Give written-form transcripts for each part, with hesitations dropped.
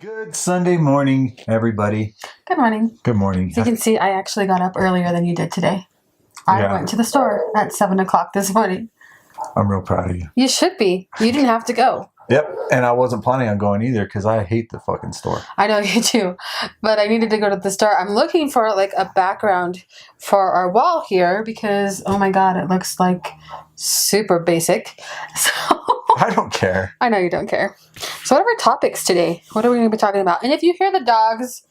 Good Sunday morning, everybody. Good morning. Good morning. So you can see I actually got up earlier than you did today. I went to the store at 7 o'clock this morning. I'm real proud of you. You should be. You didn't have to go. Yep. And I wasn't planning on going either because I hate the fucking store. I know you do. But I needed to go to the store. I'm looking for like a background for our wall here because, oh my God, it looks like super basic. So I don't care. I know you don't care. So what are our topics today? What are we going to be talking about? And if you hear the dogs,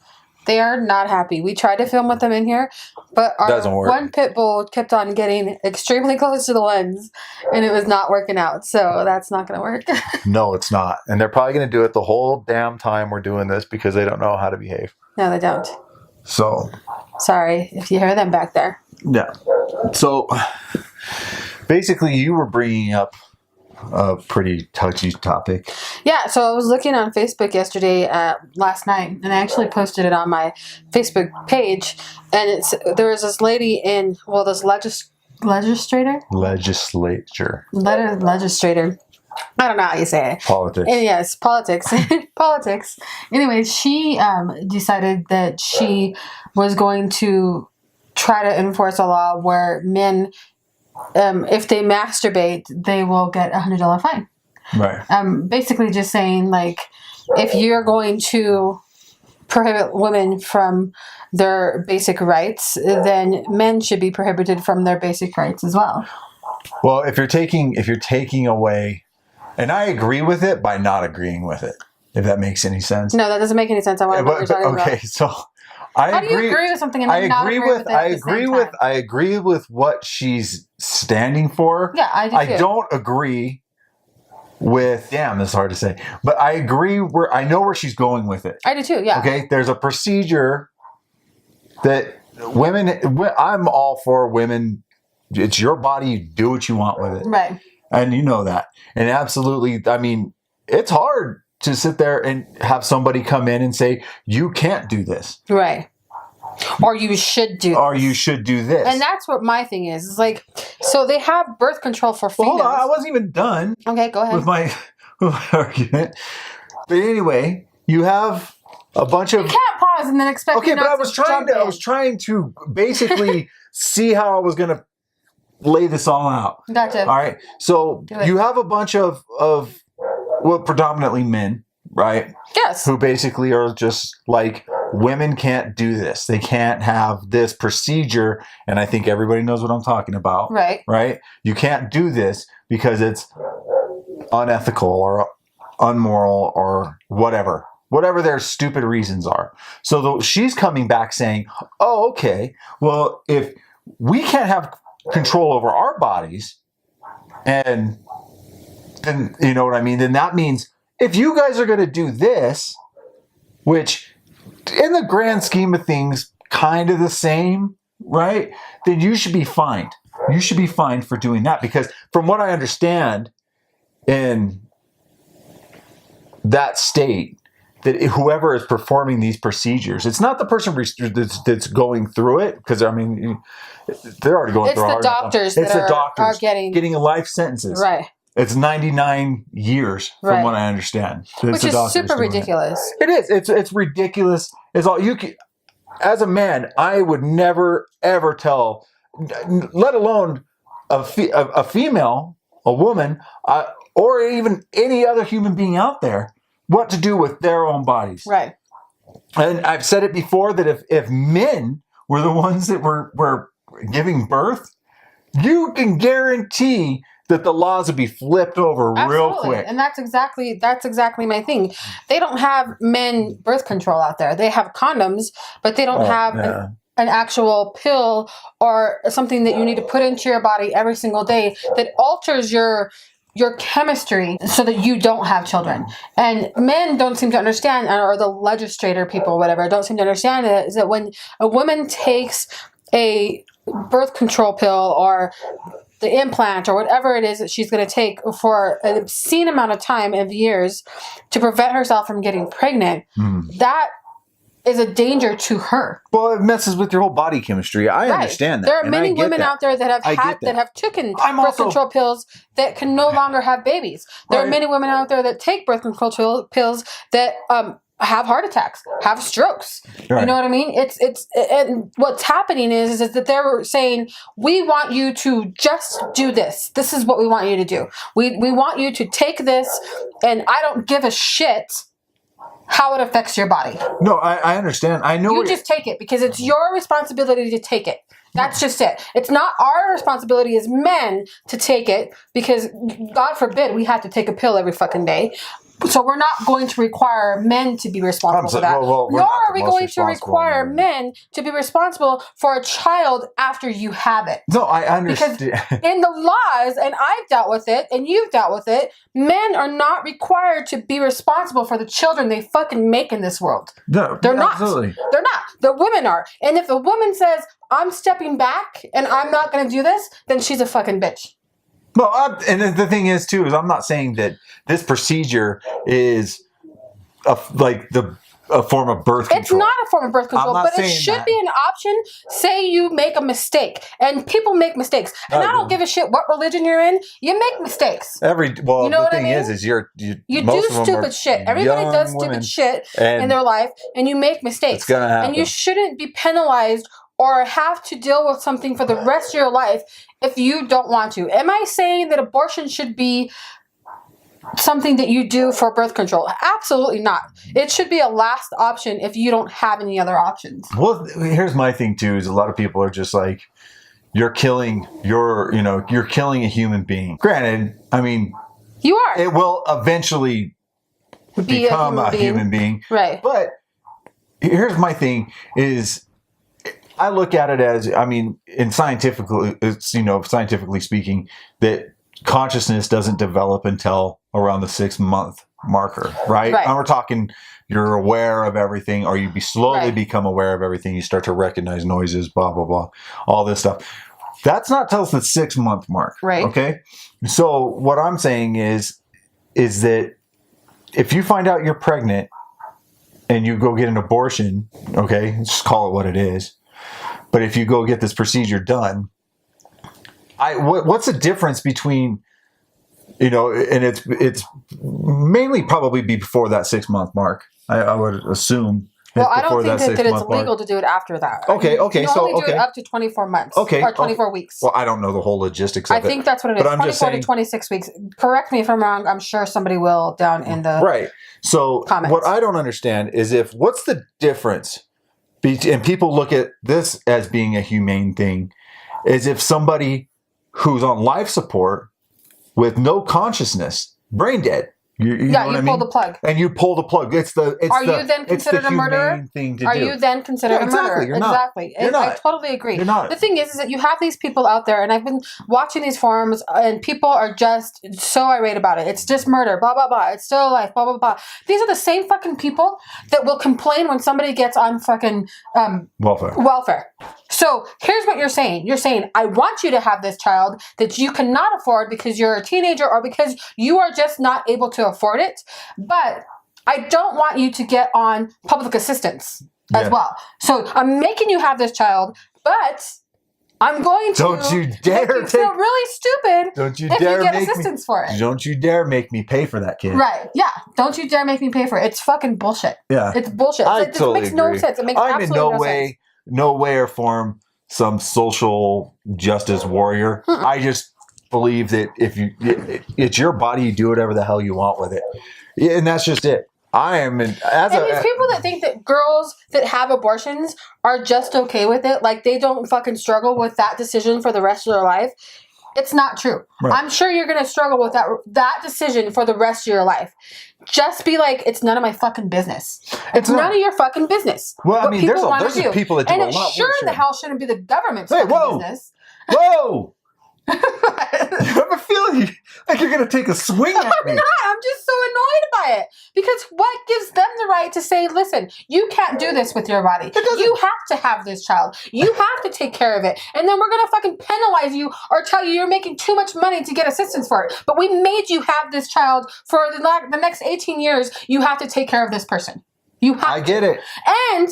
they are not happy. We tried to film with them in here, but our one pit bull kept on getting extremely close to the lens, and it was not working out. So that's not going to work. No, it's not. And they're probably going to do it the whole damn time we're doing this because they don't know how to behave. No, they don't. So. Sorry if you hear them back there. Yeah. So basically you were bringing up a pretty touchy topic. Yeah, so I was looking on Facebook yesterday, last night, and I actually posted it on my Facebook page. And there was this lady in, well, this legislator. I don't know how you say it. Politics. And yes, politics. Politics. Anyway, she decided that she was going to try to enforce a law where men, if they masturbate, they will get $100 fine. Right. Basically just saying, like, if you're going to prohibit women from their basic rights, then men should be prohibited from their basic rights as well. Well, if you're taking away, and I agree with it by not agreeing with it, if that makes any sense. No, that doesn't make any sense. I want to know what you're talking about. Okay, so How do you agree with something and then not agree with it at the same time? I agree with what she's standing for. Yeah, I do too. I don't agree with, damn, this is hard to say, but I agree I know where she's going with it. I do too, yeah. Okay, there's a procedure that I'm all for women. It's your body, you do what you want with it. Right. And you know that. And absolutely, I mean, it's hard to sit there and have somebody come in and say, you can't do this. Right. Or you should do this. Or you should do this. And that's what my thing is. It's like, so they have birth control for females. Well, hold on, I wasn't even done. Okay, go ahead. With my argument. But anyway, you have a bunch of... You can't pause and then expect okay, but I was trying to basically see how I was going to lay this all out. Gotcha. All right. So you have a bunch of well, predominantly men, right? Yes. Who basically are just like, women can't do this. They can't have this procedure. And I think everybody knows what I'm talking about. Right. Right? You can't do this because it's unethical or unmoral or whatever. Whatever their stupid reasons are. So she's coming back saying, oh, okay, well, if we can't have control over our bodies, and then, you know what I mean? Then that means if you guys are going to do this, which in the grand scheme of things, kind of the same, right? Then you should be fined. You should be fined for doing that because from what I understand in that state, that whoever is performing these procedures, it's not the person that's going through it, because I mean, they're already going through it. It's the doctors that are getting life sentences. Right. It's 99 years from what I understand. Which is super ridiculous. It is. It's ridiculous. It's all you can. As a man, I would never ever tell, let alone a female, a woman, or even any other human being out there, what to do with their own bodies. Right. And I've said it before that if men were the ones that were giving birth, you can guarantee that the laws would be flipped over real quick. And that's exactly my thing. They don't have men birth control out there. They have condoms, but they don't have an actual pill or something that you need to put into your body every single day that alters your chemistry so that you don't have children. And men don't seem to understand, or the legislator people, whatever, don't seem to understand it, is that when a woman takes a birth control pill or the implant or whatever it is that she's going to take for an obscene amount of time of years to prevent herself from getting pregnant, that is a danger to her. Well, it messes with your whole body chemistry. I understand that. There are many women out there that have taken birth control pills that can no longer have babies. There are many women out there that take birth control pills that have heart attacks, have strokes. Right. You know what I mean? And what's happening is that they're saying, we want you to just do this. This is what we want you to do. We want you to take this, and I don't give a shit how it affects your body. No, I understand. I know. You just take it because it's your responsibility to take it. That's just it. It's not our responsibility as men to take it because, God forbid, we have to take a pill every fucking day. So we're not going to require men to be responsible for that. Nor are we going to require men to be responsible for a child after you have it. No, I understand. Because in the laws, and I've dealt with it, and you've dealt with it, men are not required to be responsible for the children they fucking make in this world. No, they're not. Absolutely. They're not. The women are. And if a woman says, I'm stepping back and I'm not going to do this, then she's a fucking bitch. Well, and the thing is, too, is I'm not saying that this procedure is a form of birth control. It's not a form of birth control, but it should be an option. Say you make a mistake, and people make mistakes, and I don't give a shit what religion you're in. You make mistakes. You know the thing is you do stupid shit. Everybody does stupid shit in their life, and you make mistakes. It's gonna happen. And you shouldn't be penalized or have to deal with something for the rest of your life if you don't want to. Am I saying that abortion should be something that you do for birth control? Absolutely not. It should be a last option if you don't have any other options. Well, here's my thing too: is a lot of people are just like, you're killing a human being. Granted, I mean, you are. It will eventually become a human being, right? But here's my thing: is I look at it as, I mean, scientifically speaking, that consciousness doesn't develop until around the 6-month marker, right? And we're talking, you're aware of everything, or you slowly become aware of everything. You start to recognize noises, blah, blah, blah, all this stuff. That's not till the 6-month mark, right? Okay. So what I'm saying is that if you find out you're pregnant and you go get an abortion, okay, just call it what it is. But if you go get this procedure done, what's the difference between, and it's mainly probably before that 6-month mark. I would assume. Well, I don't think that it's legal to do it after that. Okay. You can only do it up to 24 months. Okay. Or 24 weeks. Well, I don't know the whole logistics of it. I think that's what it is. 24 to 26 weeks. Correct me if I'm wrong. I'm sure somebody will down in the right. So comments. What I don't understand is what's the difference? And people look at this as being a humane thing, is if somebody who's on life support with no consciousness, brain dead. You pull the plug. And you pull the plug. Are you then considered a murderer? Are you then considered a murderer? You're not. Exactly. You're not. I totally agree. You're not. The thing is that you have these people out there, and I've been watching these forums, and people are just so irate about it. It's just murder, blah, blah, blah. It's still life, blah, blah, blah. These are the same fucking people that will complain when somebody gets on fucking welfare. So here's what you're saying. You're saying, I want you to have this child that you cannot afford because you're a teenager or because you are just not able to afford it. But I don't want you to get on public assistance as well. So I'm making you have this child, but I'm going to don't you dare make you feel really stupid don't you if dare you get make assistance for it. Don't you dare make me pay for that kid. Right. Yeah. Don't you dare make me pay for it. It's fucking bullshit. Yeah. It's bullshit. It makes no sense. It makes absolutely no sense. No way or form some social justice warrior. I just believe that it's your body, you do whatever the hell you want with it. And that's just it. These people that think that girls that have abortions are just okay with it, like they don't fucking struggle with that decision for the rest of their life. It's not true. Right. I'm sure you're going to struggle with that decision for the rest of your life. Just be like, it's none of my fucking business. It's none of your fucking business. Well, I mean, there's people that do a lot. And it sure the hell shouldn't be the government's business. Whoa! I have a feeling like you're going to take a swing at me. I'm not. I'm just so annoyed by it. Because what gives them the right to say, listen, you can't do this with your body. You have to have this child. You have to take care of it. And then we're going to fucking penalize you or tell you you're making too much money to get assistance for it. But we made you have this child for the next 18 years. You have to take care of this person. I get it. And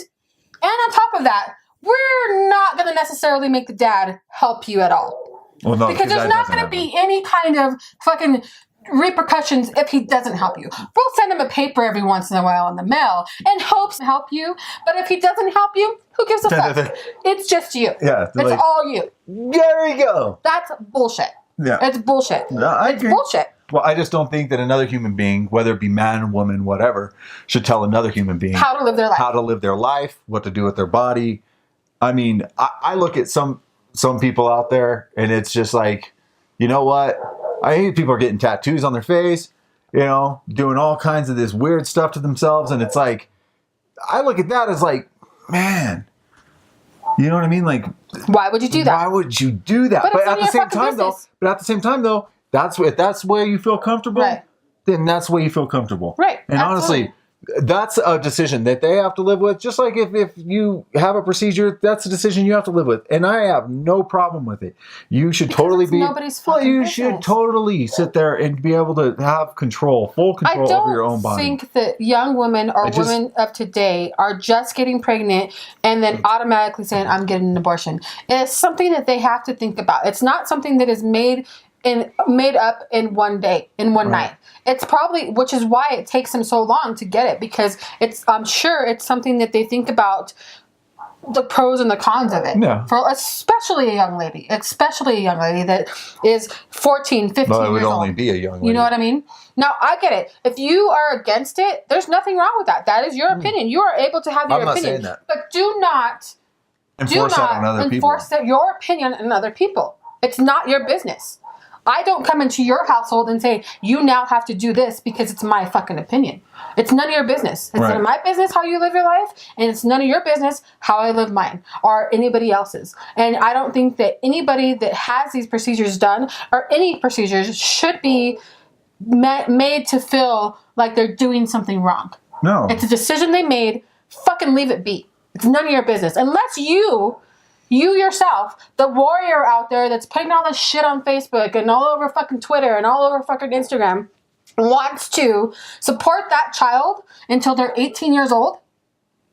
on top of that, we're not going to necessarily make the dad help you at all. Well, no, because there's not going to be any kind of fucking repercussions if he doesn't help you. We'll send him a paper every once in a while in the mail in hopes to help you. But if he doesn't help you, who gives a fuck? It's just you. Yeah, it's all you. There we go. That's bullshit. Yeah, it's bullshit. No, I agree. It's bullshit. Well, I just don't think that another human being, whether it be man, woman, whatever, should tell another human being how to live their life. How to live their life, what to do with their body. I mean, I look at some people out there, and it's just like, you know what? I hate people are getting tattoos on their face, you know, doing all kinds of this weird stuff to themselves, and it's like, I look at that as like, man, you know what I mean? Like, why would you do that? Why would you do that? But at the same time, though, that's where you feel comfortable. Right. Then that's where you feel comfortable. Right. And honestly, that's a decision that they have to live with. Just like if you have a procedure, that's a decision you have to live with. And I have no problem with it. You should totally be. Nobody's fucking business. Should totally sit there and be able to have full control over your own body. I don't think that young women or women of today are just getting pregnant and then automatically saying, I'm getting an abortion. It's something that they have to think about. It's not something that is made up in one day, in one night. It's probably, which is why it takes them so long to get it, because I'm sure it's something that they think about the pros and the cons of it. Yeah. For especially a young lady that is 14, 15 years old. It would only be a young lady. You know what I mean? Now, I get it. If you are against it, there's nothing wrong with that. That is your opinion. You are able to have your opinion. I'm not saying that. But do not enforce that on other people. Enforce your opinion on other people. It's not your business. I don't come into your household and say, you now have to do this because it's my fucking opinion. It's none of your business. It's none of my business how you live your life, and it's none of your business how I live mine or anybody else's. And I don't think that anybody that has these procedures done or any procedures should be made to feel like they're doing something wrong. No. It's a decision they made. Fucking leave it be. It's none of your business. Unless you yourself, the warrior out there that's putting all this shit on Facebook and all over fucking Twitter and all over fucking Instagram, wants to support that child until they're 18 years old,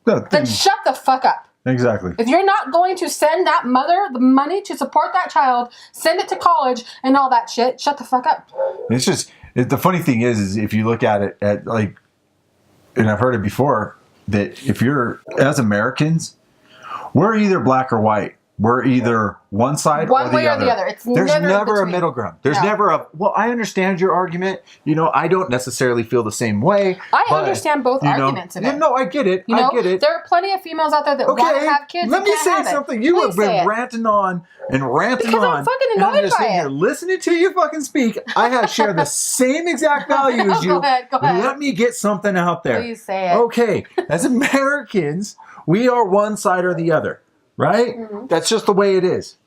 then shut the fuck up. Exactly. If you're not going to send that mother the money to support that child, send it to college and all that shit, shut the fuck up. It's just, the funny thing is if you look at it at like, and I've heard it before, that if you're, as Americans, we're either black or white. We're either one side or the other. There's never a middle ground. There's never a, well, I understand your argument. You know, I don't necessarily feel the same way. I understand both arguments of it. No, I get it. You know, I get it. There are plenty of females out there that want to have kids. Let me say something. You have been ranting on and ranting because on. I'm fucking annoyed I'm just by sitting it. here listening to you fucking speak. I have shared the same exact value as you. Go ahead. Let me get something out there. Please say it. Okay. As Americans, we are one side or the other. Right? Mm-hmm. That's just the way it is.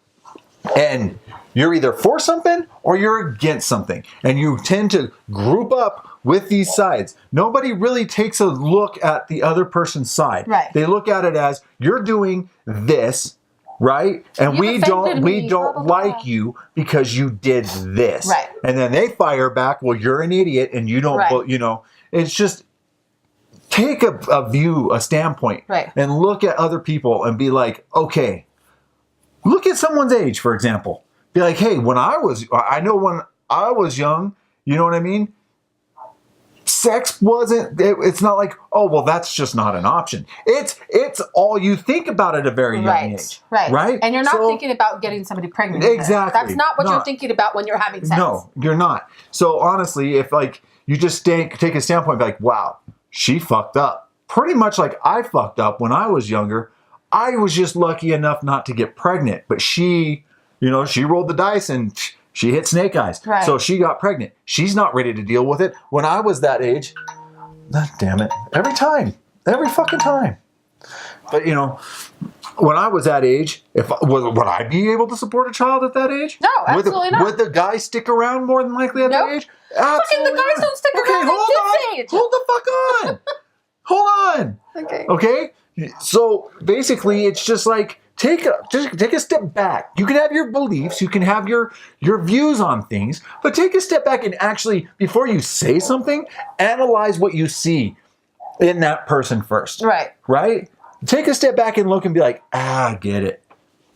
And you're either for something or you're against something. And you tend to group up with these sides. Nobody really takes a look at the other person's side. Right. They look at it as, you're doing this, right? And we don't like you because you did this. Right. And then they fire back, well, you're an idiot and you don't, you know, it's just, take a standpoint, and look at other people and be like, okay, look at someone's age, for example. Be like, hey, when I was young, you know what I mean? Sex it's not like, oh, well, that's just not an option. It's all you think about at a very young age. Right. And you're not thinking about getting somebody pregnant. Exactly. That's not what you're thinking about when you're having sex. No, you're not. So honestly, if like you just take a standpoint, be like, wow, she fucked up. Pretty much like I fucked up when I was younger. I was just lucky enough not to get pregnant. But she, you know, she rolled the dice and she hit snake eyes. Right. So she got pregnant. She's not ready to deal with it. When I was that age, God damn it. Every fucking time. But, you know, when I was that age, would I be able to support a child at that age? No, absolutely not. Would the guy stick around more than likely at that age? Absolutely the guys don't stick around at this age. Hold the fuck on. Hold on. Okay? So basically, it's just like, take a step back. You can have your beliefs, you can have your views on things, but take a step back and actually, before you say something, analyze what you see in that person first. Right? Take a step back and look and be like, I get it.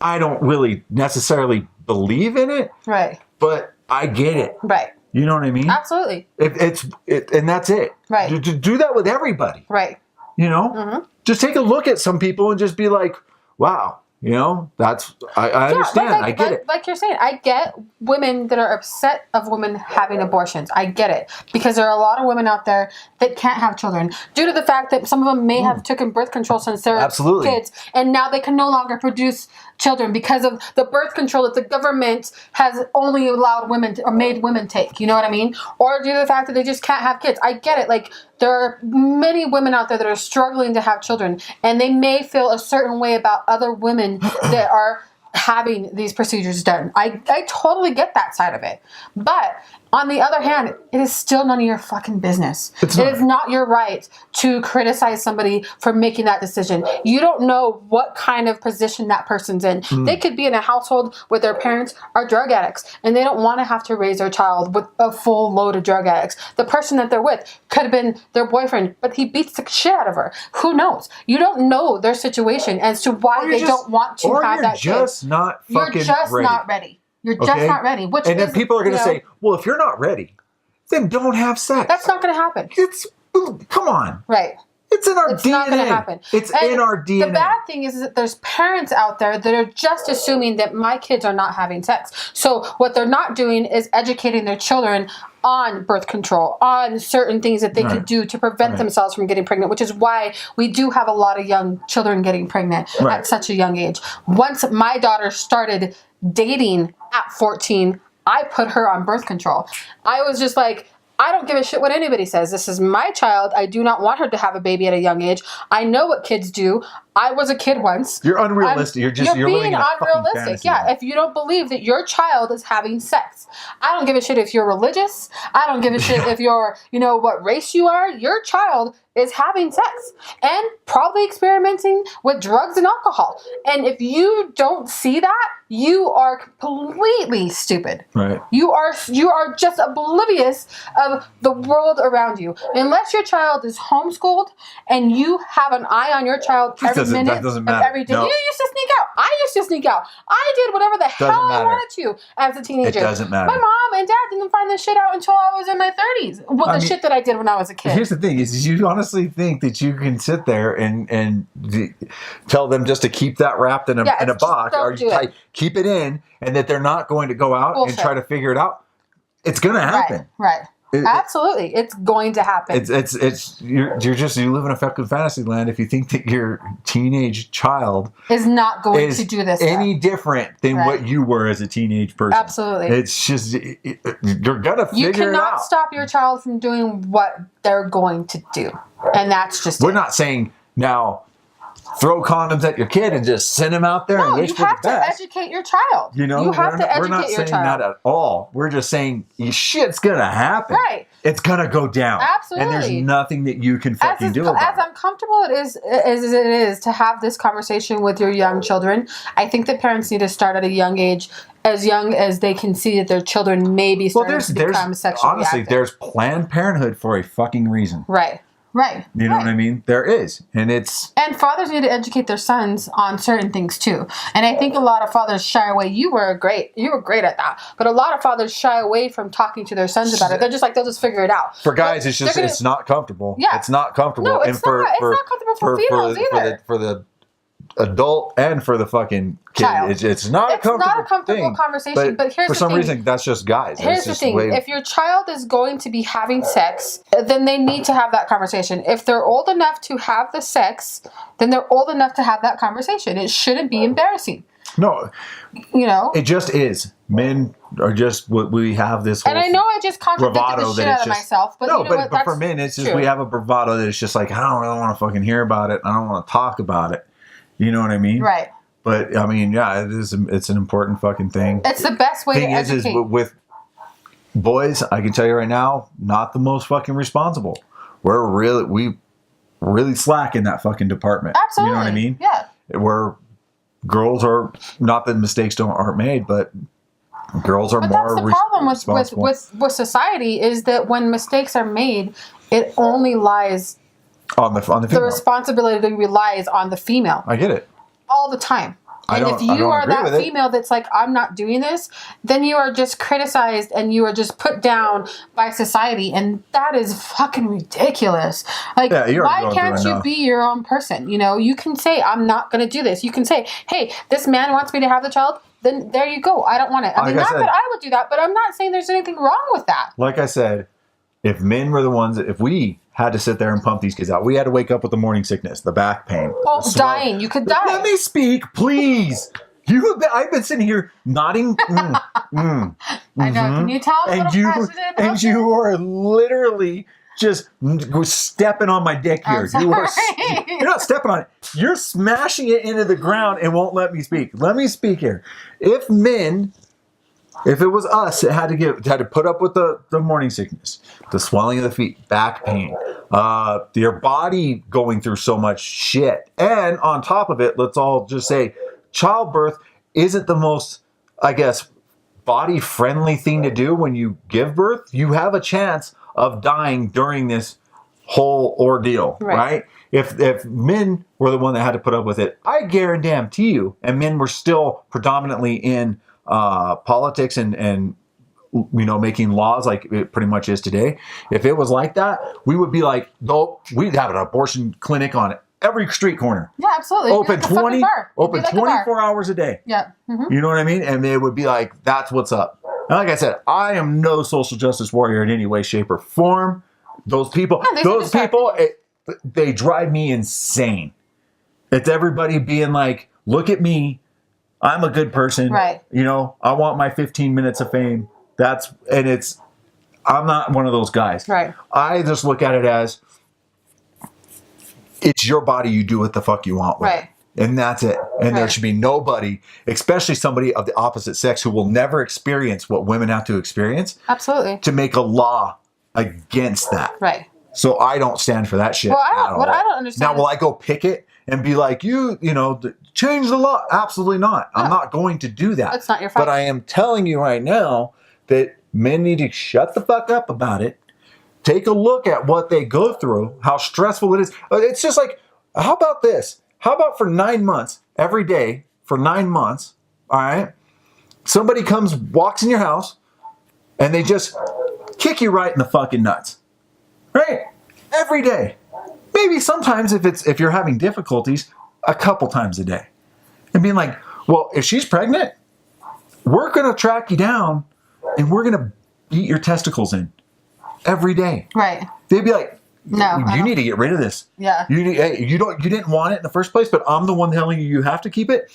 I don't really necessarily believe in it. Right. But I get it. Right. You know what I mean? Absolutely. And that's it. Right. Do that with everybody. Right. You know? Just take a look at some people and just be like, wow. You know, I understand. I get it. Like you're saying, I get women that are upset of women having abortions. I get it. Because there are a lot of women out there that can't have children due to the fact that some of them may have taken birth control since they were kids. And now they can no longer produce children because of the birth control that the government has only allowed women or made women take. You know what I mean? Or due to the fact that they just can't have kids. I get it. Like, there are many women out there that are struggling to have children, and they may feel a certain way about other women that are having these procedures done. I totally get that side of it. But on the other hand, it is still none of your fucking business. It is not your right to criticize somebody for making that decision. You don't know what kind of position that person's in. They could be in a household where their parents are drug addicts and they don't want to have to raise their child with a full load of drug addicts. The person that they're with could have been their boyfriend, but he beats the shit out of her. Who knows? You don't know their situation as to why they don't want to have that kid. You're just not fucking ready. You're just not ready. And then people are going to say, well, if you're not ready, then don't have sex. That's not going to happen. Come on. Right. It's in our DNA. It's not going to happen. It's in our DNA. The bad thing is that there's parents out there that are just assuming that my kids are not having sex. So what they're not doing is educating their children on birth control, on certain things that they could do to prevent themselves from getting pregnant, which is why we do have a lot of young children getting pregnant at such a young age. Once my daughter started dating at 14, I put her on birth control. I was just like, I don't give a shit what anybody says. This is my child. I do not want her to have a baby at a young age. I know what kids do. I was a kid once. You're unrealistic. You're being unrealistic. Yeah, if you don't believe that your child is having sex. I don't give a shit if you're religious. I don't give a shit if you're, what race you are. Your child is having sex and probably experimenting with drugs and alcohol. And if you don't see that, you are completely stupid. Right. You are just oblivious of the world around you. Unless your child is homeschooled and you have an eye on your child every minute of every day. No. You used to sneak out. I used to sneak out. I did whatever the hell I wanted to as a teenager. It doesn't matter. My mom and dad didn't find this shit out until I was in my 30s. Well, shit that I did when I was a kid. Here's the thing: is you honestly think that you can sit there and tell them just to keep that wrapped in a box, or keep it in, and that they're not going to go out and try to figure it out? It's going to happen. Right. Absolutely, it's going to happen. You live in a fucking fantasy land if you think that your teenage child is not going to do this any different than what you were as a teenage person. Absolutely, it's just you're gonna figure it out. You cannot stop your child from doing what they're going to do, and that's just. We're not saying now. Throw condoms at your kid and just send him out there and wish for the best. You have to educate your child. You have to educate your child. We're not saying that at all. We're just saying shit's going to happen. Right. It's going to go down. Absolutely. And there's nothing that you can fucking do about it. As uncomfortable as it is to have this conversation with your young children, I think that parents need to start at a young age, as young as they can see that their children may be starting to become sexually active. There's Planned Parenthood for a fucking reason. Right. Right. You know what I mean? There is. And fathers need to educate their sons on certain things too. And I think a lot of fathers shy away. You were great at that. But a lot of fathers shy away from talking to their sons about it. They're just like, they'll just figure it out. For guys, it's not comfortable. Yeah. It's not comfortable. No, it's not comfortable for females either. For the adult and for the fucking kid. It's not a comfortable conversation, but here's the thing. For some reason, that's just guys. Here's the thing. If your child is going to be having sex, then they need to have that conversation. If they're old enough to have the sex, then they're old enough to have that conversation. It shouldn't be embarrassing. No. It just is. Men are just we have this whole. And I know I just contradicted the shit out of myself, but but for men, it's just true. We have a bravado that it's just like, I don't really want to fucking hear about it. I don't want to talk about it. You know what I mean? Right. But I mean, yeah, it's an important fucking thing. It's the best way to educate. Is with boys, I can tell you right now, not the most fucking responsible. We really slack in that fucking department. Absolutely. You know what I mean? Yeah. Where girls are, not that mistakes aren't made, but girls are more responsible. That's the problem with society is that when mistakes are made, it only lies on the female. The responsibility relies on the female. I get it. All the time. And if you are that female that's like, I'm not doing this, then you are just criticized and you are just put down by society. And that is fucking ridiculous. Like, why can't you be your own person? You know, you can say, I'm not going to do this. You can say, hey, this man wants me to have the child. Then there you go. I don't want it. I mean, not that I would do that, but I'm not saying there's anything wrong with that. Like I said, if men were the ones, if we had to sit there and pump these kids out, we had to wake up with the morning sickness, the back pain. Oh, dying. You could die. Let me speak, please. I've been sitting here nodding. I know. Can you tell I'm a little passionate? And you are literally just stepping on my dick here. You're not stepping on it. You're smashing it into the ground and won't let me speak. Let me speak here. If it was us that had to put up with the morning sickness, the swelling of the feet, back pain, your body going through so much shit, and on top of it, let's all just say, childbirth isn't the most, I guess, body-friendly thing to do when you give birth. You have a chance of dying during this whole ordeal, right? If men were the one that had to put up with it, I guarantee you, and men were still predominantly in politics and making laws like it pretty much is today. If it was like that, we would be like, we'd have an abortion clinic on every street corner. Yeah, absolutely. Open 24 hours a day. Yeah. Mm-hmm. You know what I mean? And it would be like, that's what's up. And like I said, I am no social justice warrior in any way, shape, or form. Those people, they drive me insane. It's everybody being like, look at me. I'm a good person. Right. You know, I want my 15 minutes of fame. I'm not one of those guys. Right. I just look at it as, it's your body, you do what the fuck you want with it. And that's it. And there should be nobody, especially somebody of the opposite sex who will never experience what women have to experience. Absolutely. To make a law against that. Right. So I don't stand for that shit. Well, I don't understand. Now, will I go picket and be like, change the law? Absolutely not. No. I'm not going to do that. That's not your fight. But I am telling you right now that men need to shut the fuck up about it. Take a look at what they go through, how stressful it is. It's just like, how about this? How about for 9 months, every day, for 9 months, all right, somebody walks in your house, and they just kick you right in the fucking nuts, right? Every day. Maybe sometimes if you're having difficulties, a couple times a day. And being like, well, if she's pregnant, we're going to track you down, and we're going to beat your testicles in. Every day. Right. They'd be like, no, you need to get rid of this. Yeah. You didn't want it in the first place, but I'm the one telling you have to keep it.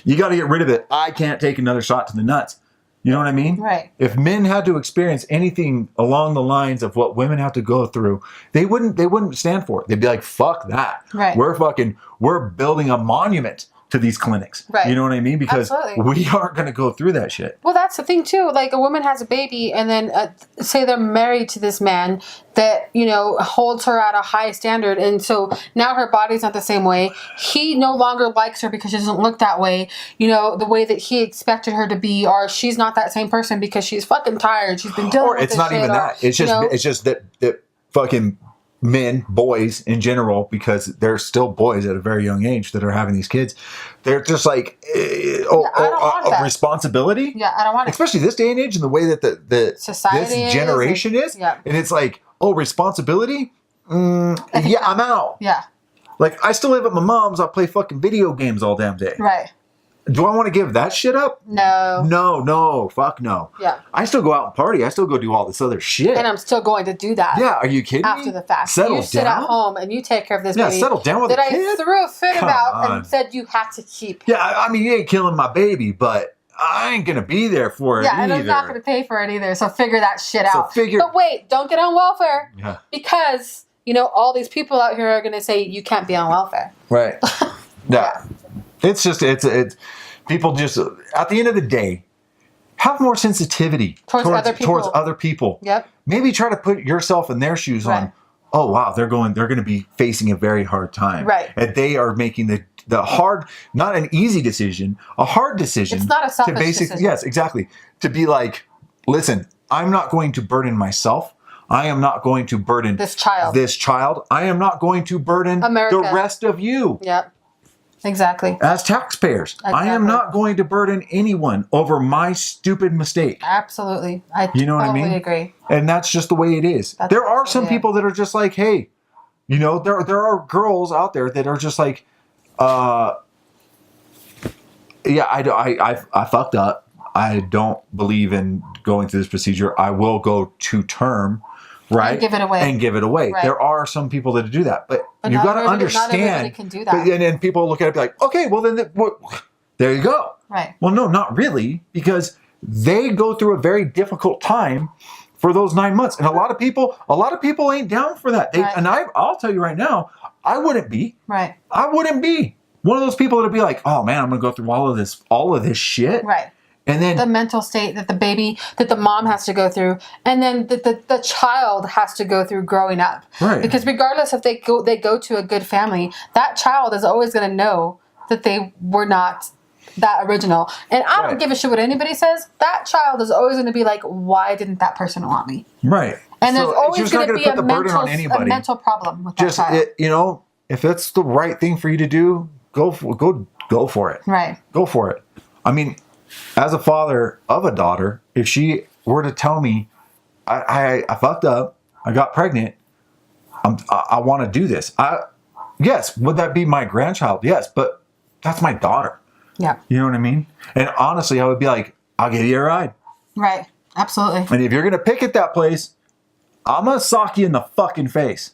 You got to get rid of it. I can't take another shot to the nuts. You know what I mean? Right. If men had to experience anything along the lines of what women have to go through, they wouldn't stand for it. They'd be like, fuck that. Right. We're building a monument to these clinics. Right. You know what I mean? Because we aren't going to go through that shit. Well, that's the thing too. Like, a woman has a baby, and then say they're married to this man that, holds her at a high standard, and so now her body's not the same way. He no longer likes her because she doesn't look that way, the way that he expected her to be, or she's not that same person because she's fucking tired. She's been dealing with this shit. Or it's not even that. It's just that fucking men, boys in general, because they're still boys at a very young age that are having these kids. They're just like, responsibility. Yeah, I don't want it. Especially this day and age and the way that the society this generation is. Yeah. And it's like, responsibility? Yeah, I'm out. Yeah. Like, I still live at my mom's. I play fucking video games all damn day. Right. Do I want to give that shit up? No. No. Fuck no. Yeah. I still go out and party. I still go do all this other shit. And I'm still going to do that. Yeah, are you kidding me? After the fact. Settle you sit down. at home and you take care of this baby. Yeah, settle down with a kid. That I threw a fit Come about on. and said you had to keep. Yeah, I mean, you ain't killing my baby, but I ain't going to be there for it either. Yeah, and I'm not going to pay for it either, so figure that shit out. But wait, don't get on welfare. Yeah. Because, all these people out here are going to say you can't be on welfare. Right. Yeah. It's just, it's people just, at the end of the day, have more sensitivity towards other people. Yep. Maybe try to put yourself in their shoes on, oh, wow, they're going to be facing a very hard time. Right. And they are making the hard, not an easy decision, a hard decision. It's not a selfish decision. Yes, exactly. To be like, listen, I'm not going to burden myself. I am not going to burden this child. I am not going to burden America. the rest of you. Yep. Exactly. As taxpayers, I am not going to burden anyone over my stupid mistake. Absolutely. I totally agree. And that's just the way it is. There are some people that are just like, hey, there are girls out there that are just like, I fucked up. I don't believe in going through this procedure. I will go to term, right? And give it away. Right. There are some people that do that, but you've got to understand. Not everybody can do that. But then people look at it and be like, okay, well then, there you go. Right. Well, no, not really, because they go through a very difficult time for those 9 months, and a lot of people ain't down for that. And I'll tell you right now, I wouldn't be. Right. I wouldn't be one of those people that'd be like, oh man, I'm gonna go through all of this shit. Right. And then the mental state that the mom has to go through, and then the child has to go through growing up. Right. Because regardless if they go to a good family, that child is always going to know that they were not that original. And I don't give a shit what anybody says. That child is always going to be like, why didn't that person want me? Right. And there's always going to be a mental problem with that child. If that's the right thing for you to do, go for it. Right. Go for it. I mean, as a father of a daughter, if she were to tell me, I fucked up, I got pregnant, I want to do this. Yes, would that be my grandchild? Yes, but that's my daughter. Yeah. You know what I mean? And honestly, I would be like, I'll give you a ride. Right. Absolutely. And if you're going to pick at that place, I'm going to sock you in the fucking face.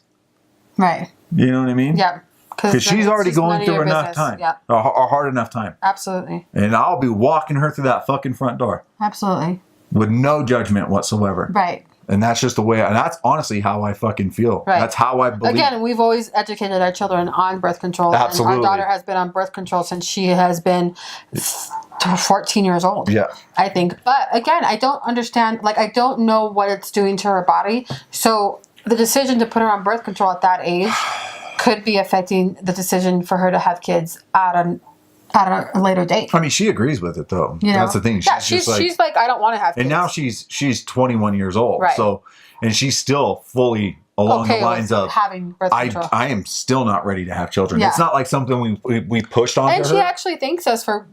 Right. You know what I mean? Yeah. Because she's already going through enough time. Yeah. A hard enough time. Absolutely. And I'll be walking her through that fucking front door. Absolutely. With no judgment whatsoever. Right. And that's just the way, and that's honestly how I fucking feel. Right. That's how I believe. Again, we've always educated our children on birth control. Absolutely. And our daughter has been on birth control since she has been 14 years old. Yeah. I think. But again, I don't understand, I don't know what it's doing to her body. So the decision to put her on birth control at that age could be affecting the decision for her to have kids at a later date. I mean, she agrees with it though. That's the thing. She's like, I don't want to have kids. And now she's 21 years old. Right. So, and she's still fully along the lines of having birth control. I am still not ready to have children. Yeah. It's not like something we pushed on her. And she actually thanks us for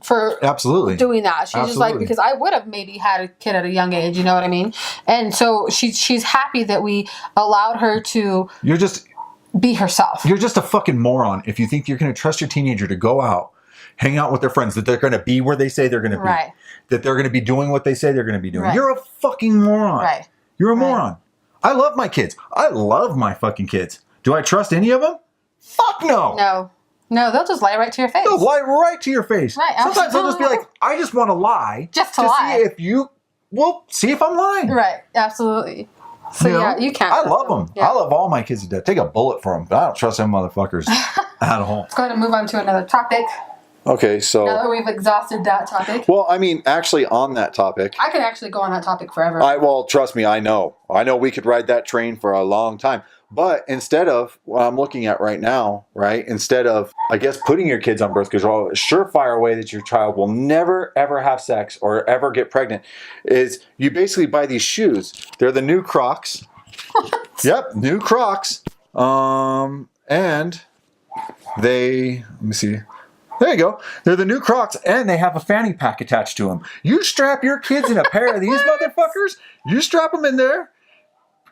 absolutely doing that. She's just like, because I would have maybe had a kid at a young age, you know what I mean? And so she's happy that we allowed her to be herself. You're just a fucking moron if you think you're going to trust your teenager to go out, hang out with their friends, that they're going to be where they say they're going to be. Right. That they're going to be doing what they say they're going to be doing. Right. You're a fucking moron. Right. You're a moron. I love my kids. I love my fucking kids. Do I trust any of them? Fuck no. No, they'll just lie right to your face. They'll lie right to your face. Right. Sometimes they'll just be like, I just want to lie. Just to lie. See if I'm lying. Right. Absolutely. So you can't. I love them. Yeah. I love all my kids to death. Take a bullet for them, but I don't trust them motherfuckers at all. Let's go ahead and move on to another topic. Okay, so now that we've exhausted that topic. Well, I mean, actually, on that topic, I could actually go on that topic forever. Well, trust me, I know we could ride that train for a long time. But instead of what I'm looking at right now, right? Instead of, I guess, putting your kids on birth control, a surefire way that your child will never ever have sex or ever get pregnant is you basically buy these shoes. They're the new Crocs. Yep, new Crocs. And they, let me see. There you go. They're the new Crocs, and they have a fanny pack attached to them. You strap your kids in a pair of these motherfuckers. You strap them in there.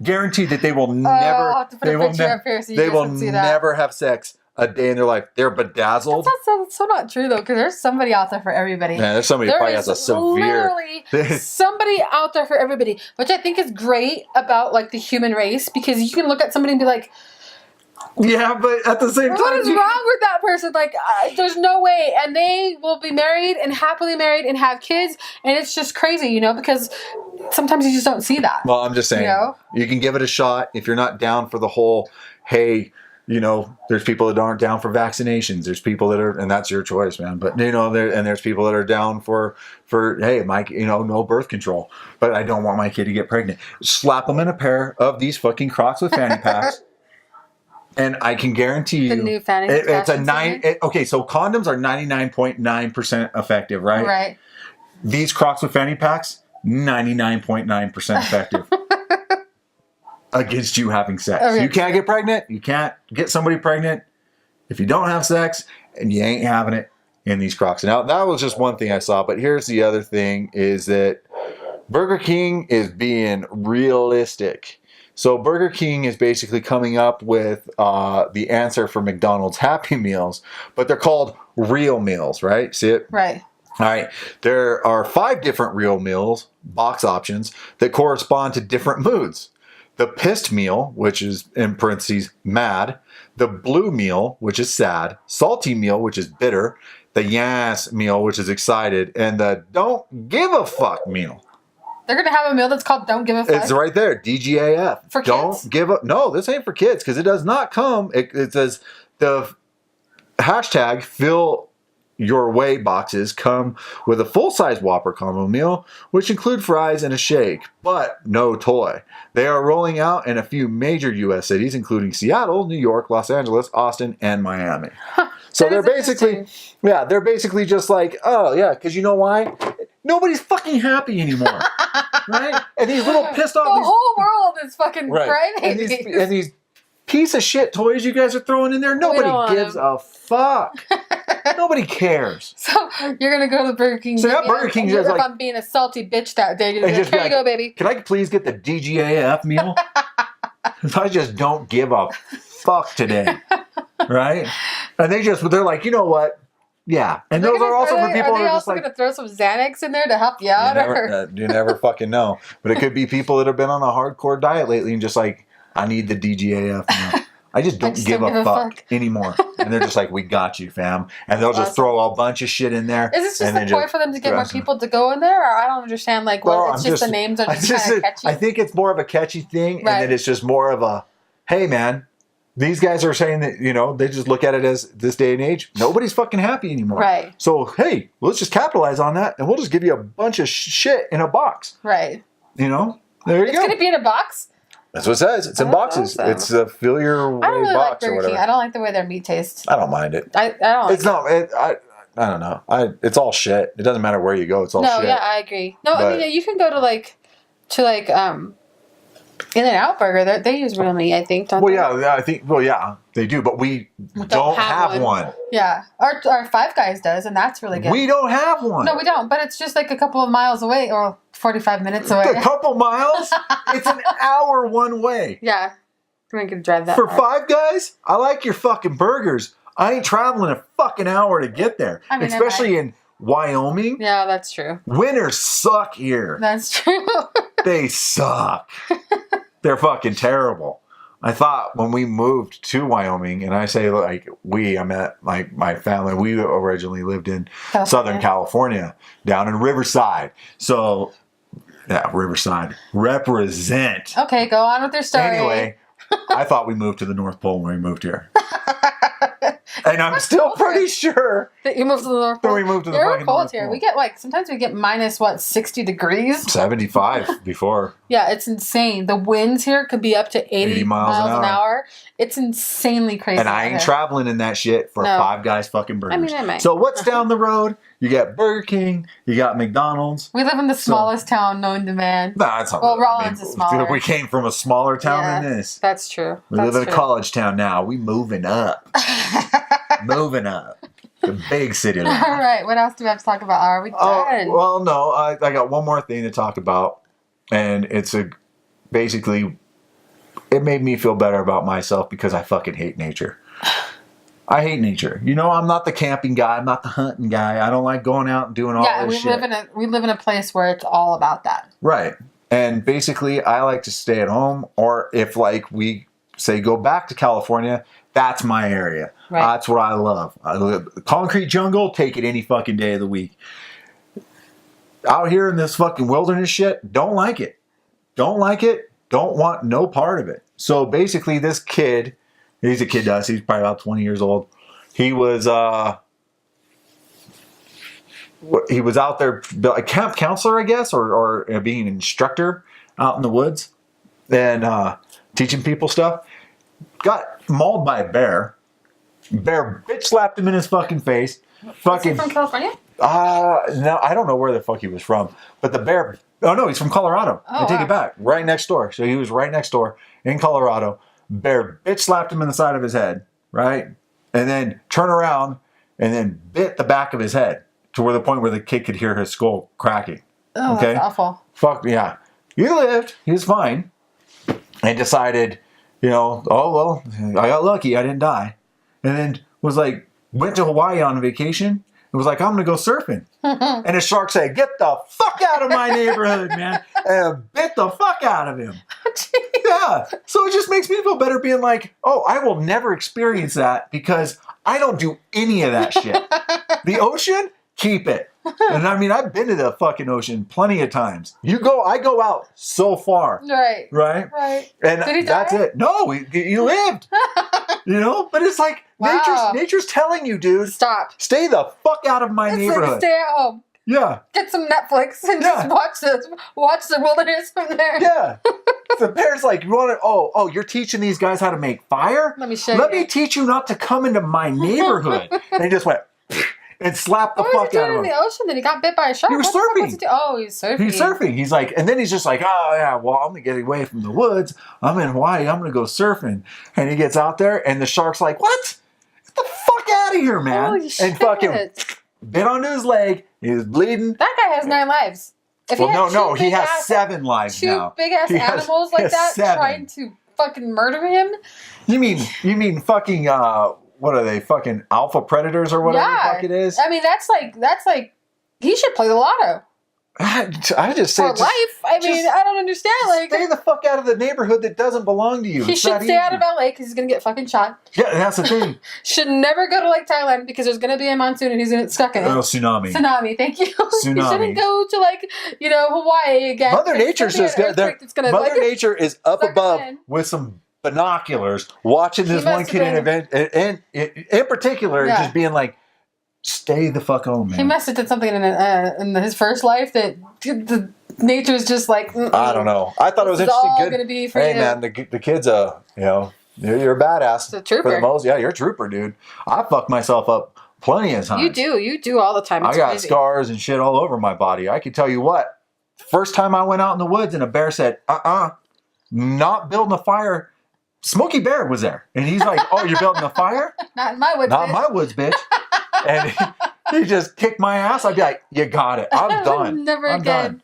Guaranteed that they will never. They will never have sex a day in their life. They're bedazzled. That's so not true though, because there's somebody out there for everybody. Yeah, there's somebody who probably has a severe. Literally somebody out there for everybody, which I think is great about the human race, because you can look at somebody and be like, yeah, but at the same time, what is wrong with that person? There's no way. And they will be married and happily married and have kids. And it's just crazy, because sometimes you just don't see that. Well, I'm just saying, you can give it a shot if you're not down for the whole, hey, there's people that aren't down for vaccinations. There's people that are, and that's your choice, man. But, there's people that are down for hey, Mike, no birth control. But I don't want my kid to get pregnant. Slap them in a pair of these fucking Crocs with fanny packs. And I can guarantee you, the new fanny it's a 9. Okay, so condoms are 99.9% effective, right? Right. These Crocs with fanny packs, 99.9% effective against you having sex. Okay. You can't get pregnant. You can't get somebody pregnant. if you don't have sex, and you ain't having it in these Crocs. Now, that was just one thing I saw, but here's the other thing is that Burger King is being realistic. So Burger King is basically coming up with the answer for McDonald's Happy Meals, but they're called real meals, right? See it? Right. All right. There are 5 different real meals, box options, that correspond to different moods. The pissed meal, which is in parentheses mad, the blue meal, which is sad, salty meal, which is bitter, the yes meal, which is excited, and the don't give a fuck meal. They're going to have a meal that's called Don't Give a Fuck. It's right there, DGAF. For kids? Don't give up. No, this ain't for kids because it does not come. It says the hashtag fill your way boxes come with a full-size Whopper combo meal, which include fries and a shake, but no toy. They are rolling out in a few major U.S. cities, including Seattle, New York, Los Angeles, Austin, and Miami. So they're basically just like, oh yeah, because you know why? Nobody's fucking happy anymore, right? And these little pissed off. The whole world is fucking crybabies. And these piece of shit toys you guys are throwing in there, nobody gives a fuck. Nobody cares. So you're gonna go to Burger King. So Burger King is like, I'm being a salty bitch that day. Here you go, baby. Can I please get the DGAF meal? I just don't give a fuck today, right? And they're like, you know what? Yeah, and those are also for people who are just like. Are they also going to throw some Xanax in there to help you out? You never fucking know. But it could be people that have been on a hardcore diet lately and just like, I need the DGAF now. I just don't give a fuck anymore. And they're just like, we got you, fam. And they'll just throw a bunch of shit in there. Is this just a toy for them to get more people to go in there? Or I don't understand, like, it's just the names are just kind of catchy? I think it's more of a catchy thing. Right. And then it's just more of a, hey, man. These guys are saying that, you know, they just look at it as this day and age, nobody's fucking happy anymore. Right. So, hey, let's just capitalize on that and we'll just give you a bunch of shit in a box. Right. You know? There you go. It's going to be in a box? That's what it says. It's in boxes. Awesome. It's a fill your way I don't really box like or whatever. King. I don't like the way their meat tastes. I don't mind it. I don't like it's not, I don't know. It's all shit. It doesn't matter where you go. It's all shit. No, yeah, I agree. No, I mean, you can go to In-N-Out Burger, they use real meat, I think, don't they? Yeah, they do, but we don't have one. Yeah. Our Five Guys does, and that's really good. We don't have one. No, we don't, but it's just like a couple of miles away, or 45 minutes away. A couple miles? It's an hour one way. Yeah. We're going to drive that For Five Guys? I like your fucking burgers. I ain't traveling a fucking hour to get there. I mean, especially in Wyoming. Yeah, that's true. Winters suck here. That's true. They suck. They're fucking terrible. I thought when we moved to Wyoming, and I say like I met my family, we originally lived in Southern California, down in Riverside. So, yeah, Riverside. Represent. Okay, go on with your story. Anyway, I thought we moved to the North Pole when we moved here. And I'm still pretty sure that you moved to the North Pole. We moved to the fucking cold North here. Pole. We get sometimes we get minus 60 degrees? 75 before. Yeah, it's insane. The winds here could be up to 80 miles an hour. It's insanely crazy. And I ain't traveling in that shit for Five Guys fucking burgers. I mean, I might. So what's down the road? You got Burger King. You got McDonald's. We live in the smallest town known to man. No, that's not. Well, Rollins is smaller. We came from a smaller town than this. That's true. We live in a college town now. We moving up. Moving up. The big city. All right. What else do we have to talk about? Are we done? Well, no. I got one more thing to talk about, and it's basically it made me feel better about myself because I fucking hate nature. I hate nature. You know, I'm not the camping guy. I'm not the hunting guy. I don't like going out and doing all this shit. We live in a place where it's all about that. Right. And basically, I like to stay at home, or if we say go back to California, that's my area. Right. That's what I love. I live concrete jungle, take it any fucking day of the week. Out here in this fucking wilderness shit, don't like it. Don't like it. Don't want no part of it. So basically, this kid, he's a kid to us. He's probably about 20 years old. He was out there, a camp counselor, I guess, or being an instructor out in the woods and teaching people stuff. Got mauled by a bear. Bear bitch slapped him in his fucking face. Fucking. Is he from California? No, I don't know where the fuck he was from. But the bear. Oh no, he's from Colorado. I take it back. Right next door. So he was right next door in Colorado. Bear bitch slapped him in the side of his head. Right, and then turn around and then bit the back of his head to where the point where the kid could hear his skull cracking. Oh, Okay? that's awful. Fuck, yeah. He lived. He was fine. And decided, oh, well, I got lucky. I didn't die. And then was like, went to Hawaii on vacation and was like, I'm going to go surfing. And the shark said, get the fuck out of my neighborhood, man. And bit the fuck out of him. Yeah. So it just makes me feel better being like, oh, I will never experience that because I don't do any of that shit. The ocean, keep it. And I mean, I've been to the fucking ocean plenty of times. I go out so far. Right. Right? And Did he that's die? it. No, he lived. But it's like Wow. nature's telling you, dude. Stop. Stay the fuck out of my It's neighborhood. like stay at home. Yeah. Get some Netflix and Yeah. just watch the wilderness from there. Yeah. The parents like, you want to, you're teaching these guys how to make fire? Let me show Let you. me teach you not to come into my neighborhood. And he just went and slapped the What was fuck he out doing of in him. the ocean? Then he got bit by a shark. He was What the fuck surfing. he do? Oh, he's surfing. He's surfing. He's like, and then he's just like, oh yeah, well, I'm gonna get away from the woods. I'm in Hawaii. I'm gonna go surfing. And he gets out there, and the shark's like, what? Get the fuck out of here, man! Holy and shit. fucking bit onto his leg. He was bleeding. That guy has 9 lives. If Well, he had no, two he big has ass- 7 lives two now. big ass He has- animals he like has that 7. trying to fucking murder him. You mean fucking what are they? Fucking alpha predators or whatever the fuck it is? I mean, that's like he should play the lotto I just say for life. I mean, just I don't understand. Like stay the fuck out of the neighborhood that doesn't belong to you. he It's should that stay out easy. of LA because he's gonna get fucking shot. Yeah, that's the thing. Should never go to Lake Thailand because there's gonna be a monsoon and he's gonna get stuck in it. Oh, tsunami. Tsunami, thank you. Tsunami. You shouldn't go to Hawaii again. Mother It's Nature's gonna be just an got there. earthquake that's gonna, Mother like, Nature is up suck above it in. with some binoculars, watching this He one must kid have and in particular, Yeah. just being like, "Stay the fuck home, man." He must have did something in his first life that the nature's just like. I don't know. I thought it was This is interesting. all Good. gonna be for Hey, you. man, the kid's you're a badass. a trooper. For the most. Yeah, you're a trooper, dude. I fucked myself up plenty of times. You do all the time. It's I got crazy. scars and shit all over my body. I can tell you what. First time I went out in the woods and a bear said, not building a fire. Smokey Bear was there. And he's like, oh, you're building a fire? Not in my woods. Not bitch. my woods, bitch. And he just kicked my ass. I'd be like, you got it. I'm done. Never I'm again.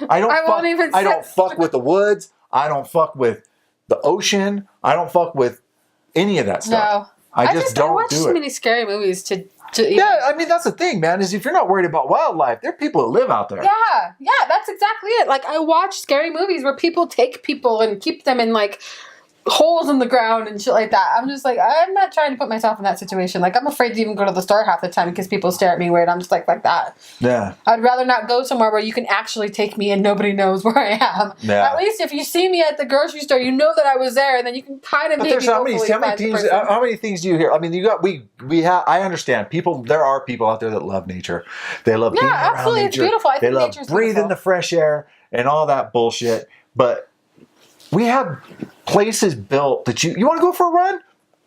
done. I don't say- fuck with the woods. I don't fuck with the ocean. I don't fuck with any of that stuff. No. I just don't watch do too it. many scary movies to even. Yeah, I mean, that's the thing, man, is if you're not worried about wildlife, there are people that live out there. Yeah, that's exactly it. Like, I watch scary movies where people take people and keep them in, like, holes in the ground and shit like that. I'm just like, I'm not trying to put myself in that situation. Like, I'm afraid to even go to the store half the time because people stare at me weird. I'm just like that. Yeah. I'd rather not go somewhere where you can actually take me and nobody knows where I am. Yeah. At least if you see me at the grocery store, you know that I was there, and then you can kind of But maybe there's how many things do you hear? I mean, we have. I understand people. There are people out there that love nature. They love being around absolutely. nature. It's beautiful. I they think love nature's breathing beautiful. the fresh air and all that bullshit. But we have places built that you want to go for a run.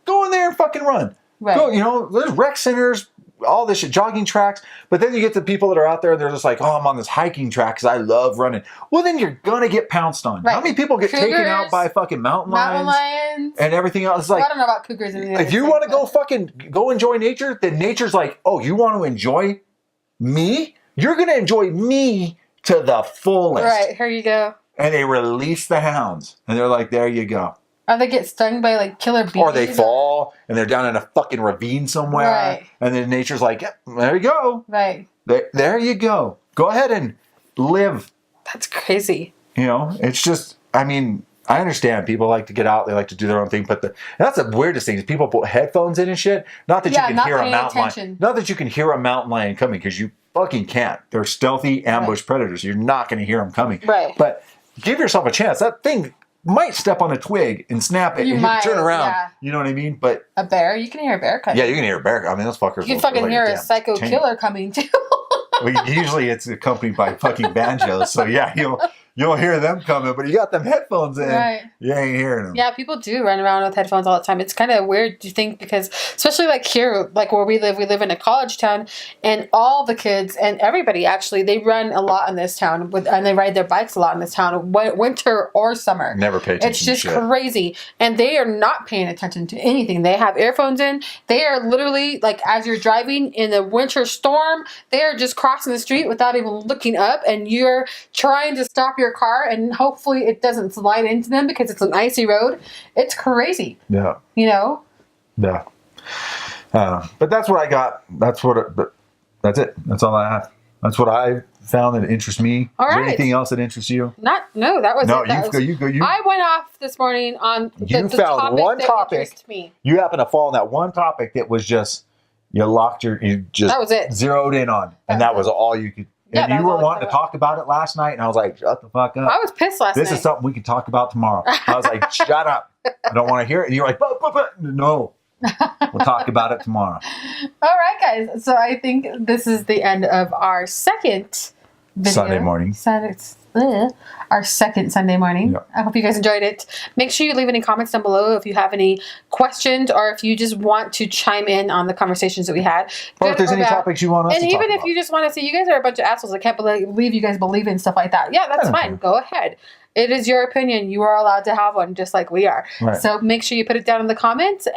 Go in there and fucking run. Right. Go. There's rec centers. All this shit, jogging tracks, but then you get the people that are out there, they're just like, oh, I'm on this hiking track because I love running. Well, then you're gonna get pounced on. Right. How many people get taken Cougars, out by fucking mountain lions and and everything else? It's like, I don't know about cougars. if you want to go enjoy nature, then nature's like, oh, you want to enjoy me? You're gonna enjoy me to the fullest. Right, here you go. And they release the hounds, and they're like, there you go. Or they get stung by like killer bees. Or they fall and they're down in a fucking ravine somewhere. Right. And then nature's like, yep, there you go. Right. There you go. Go ahead and live. That's crazy. It's just, I mean, I understand people like to get out, they like to do their own thing, but that's the weirdest thing is people put headphones in and shit. Not that you can hear a mountain lion. Not that you can hear a mountain lion coming, because you fucking can't. They're stealthy ambush predators. You're not going to hear them coming. Right. But give yourself a chance. That thing might step on a twig and snap it, You and might, you can turn around. yeah. You know what I mean? But A bear? You can hear a bear coming. yeah, you can hear a bear. I mean, those fuckers. You can will fucking like hear a damn psycho chain. killer coming too. Usually it's accompanied by fucking banjos. So yeah, You'll hear them coming, but you got them headphones in. Right. You ain't hearing them. Yeah, people do run around with headphones all the time. It's kind of weird to think because, especially like here, like where we live in a college town, and all the kids and everybody actually, they run a lot in this town and they ride their bikes a lot in this town, winter or summer. Never pay attention. It's just to shit. crazy, and they are not paying attention to anything. They have earphones in. They are literally like as you're driving in the winter storm, they are just crossing the street without even looking up, and you're trying to stop your car, and hopefully it doesn't slide into them because it's an icy road. It's crazy. Yeah. You know? Yeah. But that's what I got. That's it. That's all I have. That's what I found that interests me. All Is there right. anything else that interests you? That was No, it. That you go. I went off this morning on You the found topic one that topic. interests me. You happen to fall on that one topic that was just you just That was it. zeroed in on, and that was all you could. Yeah, And that you was were all I wanting to could talk about it last night, and I was like, "Shut the fuck up! I was pissed last This night. is something we can talk about tomorrow." I was like, "Shut up! I don't want to hear it." And you're like, "No, we'll talk about it tomorrow." All right, guys. So I think this is the end of our second video. Sunday morning. Our second Sunday morning. Yep. I hope you guys enjoyed it. Make sure you leave any comments down below if you have any questions or if you just want to chime in on the conversations that we had. Or if there's any bad. topics you want us And to even talk if about. you just want to say, you guys are a bunch of assholes, I can't believe you guys believe in stuff like that. Yeah, that's don't fine. care. Go ahead. It is your opinion. You are allowed to have one just like we are. Right. So make sure you put it down in the comments.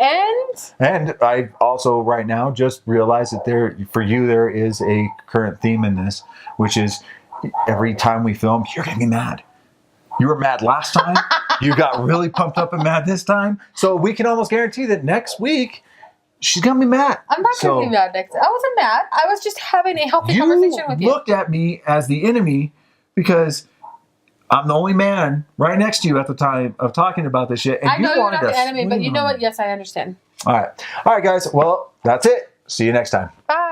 And I also right now just realized that there is a current theme in this, which is every time we film, you're gonna be mad. You were mad last time. You got really pumped up and mad this time. So we can almost guarantee that next week she's gonna be mad. I'm not going to be mad next. I wasn't mad. I was just having a healthy conversation with you. You looked at me as the enemy because I'm the only man right next to you at the time of talking about this shit. And I know you you're wanted not the to enemy, but you swing know on what? me. Yes, I understand. All right, guys. Well, that's it. See you next time. Bye.